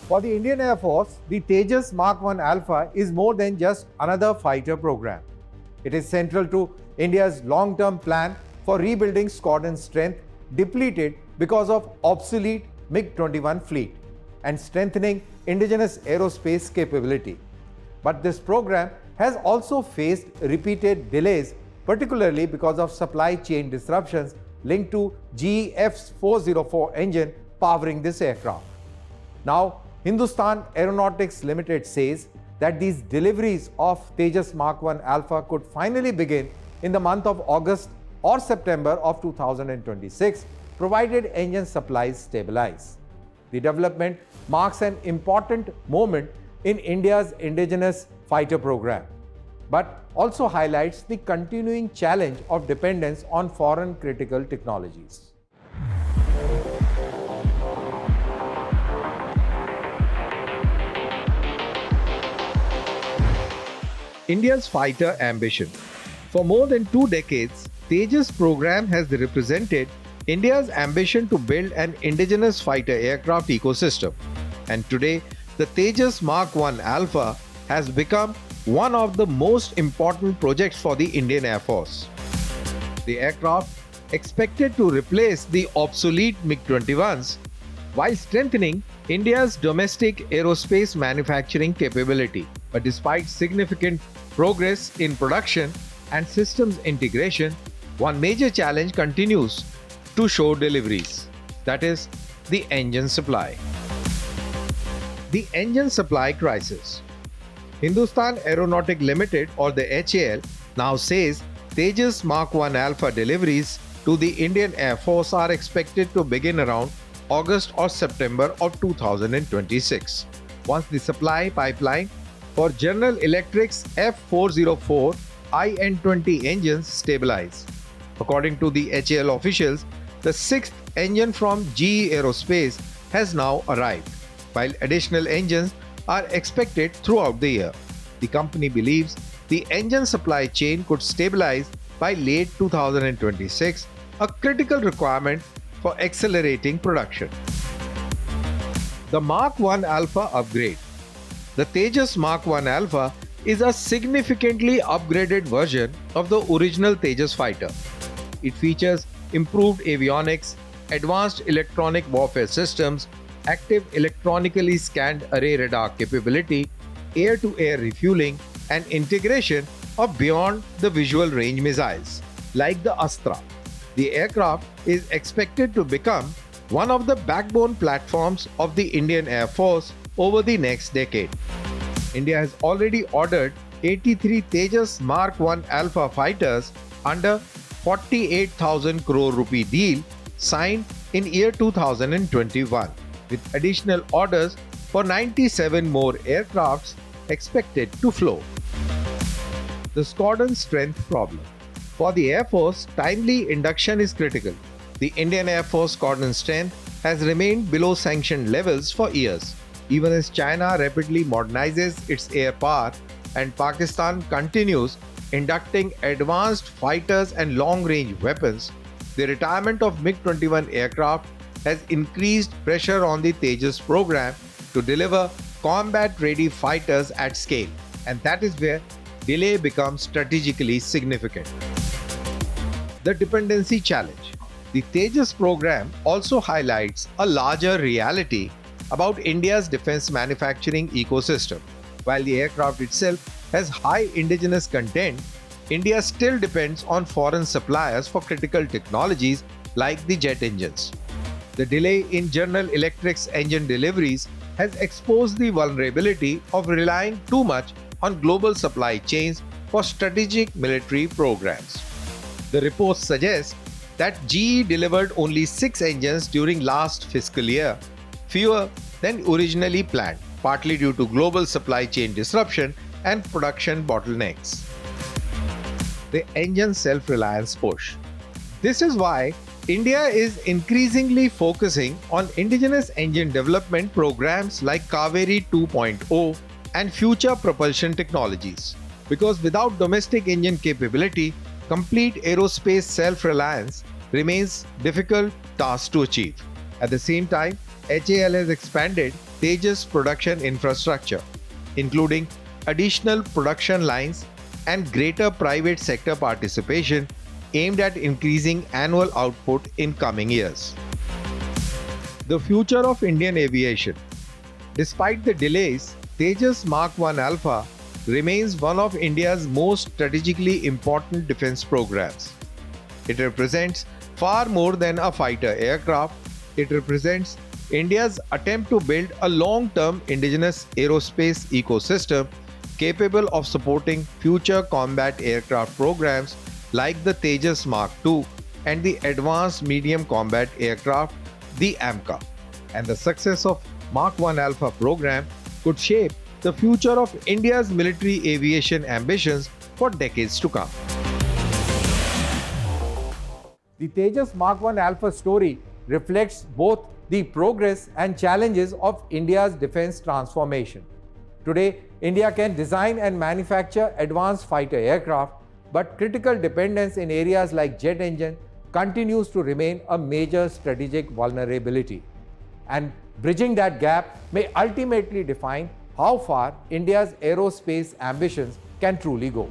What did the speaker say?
For the Indian Air Force, the Tejas Mk1 Alpha is more than just another fighter program. It is central to India's long-term plan for rebuilding squadron strength depleted because of obsolete MiG-21 fleet and strengthening indigenous aerospace capability. But this program has also faced repeated delays, particularly because of supply chain disruptions linked to GE F404 engine powering this aircraft. Now, Hindustan Aeronautics Limited says that these deliveries of Tejas Mk1 Alpha could finally begin in the month of August or September of 2026, provided engine supplies stabilize. The development marks an important moment in India's indigenous fighter program, but also highlights the continuing challenge of dependence on foreign critical technologies. India's fighter ambition. For more than 2 decades, Tejas program has represented India's ambition to build an indigenous fighter aircraft ecosystem. And today, the Tejas Mk1 Alpha has become one of the most important projects for the Indian Air Force. The aircraft, expected to replace the obsolete MiG-21s while strengthening India's domestic aerospace manufacturing capability. But despite significant progress in production and systems integration, one major challenge continues to show deliveries, that is, the engine supply. The engine supply crisis. Hindustan Aeronautics Limited, or the HAL, now says Tejas Mk1 Alpha deliveries to the Indian Air Force are expected to begin around August or September of 2026, once the supply pipeline for General Electric's F404-IN20 engines stabilize. According to the HAL officials, the 6th engine from GE Aerospace has now arrived, while additional engines are expected throughout the year. The company believes the engine supply chain could stabilize by late 2026, a critical requirement for accelerating production. The Mk1 Alpha upgrade. The Tejas Mk1 Alpha is a significantly upgraded version of the original Tejas fighter. It features improved avionics, advanced electronic warfare systems, active electronically scanned array radar capability, air-to-air refueling, and integration of beyond the visual range missiles, like the Astra. The aircraft is expected to become one of the backbone platforms of the Indian Air Force over the next decade. India has already ordered 83 Tejas Mk1 Alpha fighters under 48,000 crore rupee deal signed in year 2021, with additional orders for 97 more aircrafts expected to flow. The squadron strength problem. For the Air Force, timely induction is critical. The Indian Air Force squadron strength has remained below sanctioned levels for years. Even as China rapidly modernizes its air power and Pakistan continues inducting advanced fighters and long-range weapons, the retirement of MiG-21 aircraft has increased pressure on the Tejas program to deliver combat-ready fighters at scale, and that is where delay becomes strategically significant. The dependency challenge. The Tejas program also highlights a larger reality about India's defense manufacturing ecosystem. While the aircraft itself has high indigenous content, India still depends on foreign suppliers for critical technologies like the jet engines. The delay in General Electric's engine deliveries has exposed the vulnerability of relying too much on global supply chains for strategic military programs. The report suggests that GE delivered only 6 engines during last fiscal year, fewer than originally planned, partly due to global supply chain disruption and production bottlenecks. The engine self-reliance push. This is why India is increasingly focusing on indigenous engine development programs like Kaveri 2.0 and future propulsion technologies. Because without domestic engine capability, complete aerospace self-reliance remains a difficult task to achieve. At the same time, HAL has expanded Tejas production infrastructure, including additional production lines and greater private sector participation aimed at increasing annual output in coming years. The future of Indian aviation. Despite the delays, Tejas Mk1 Alpha remains one of India's most strategically important defense programs. It represents far more than a fighter aircraft. It represents India's attempt to build a long-term indigenous aerospace ecosystem capable of supporting future combat aircraft programs like the Tejas Mk2 and the Advanced Medium Combat Aircraft, the AMCA. And the success of Mk1 Alpha program could shape the future of India's military aviation ambitions for decades to come. The Tejas Mk1 Alpha story reflects both the progress and challenges of India's defense transformation. Today, India can design and manufacture advanced fighter aircraft, but critical dependence in areas like jet engine continues to remain a major strategic vulnerability. And bridging that gap may ultimately define how far India's aerospace ambitions can truly go.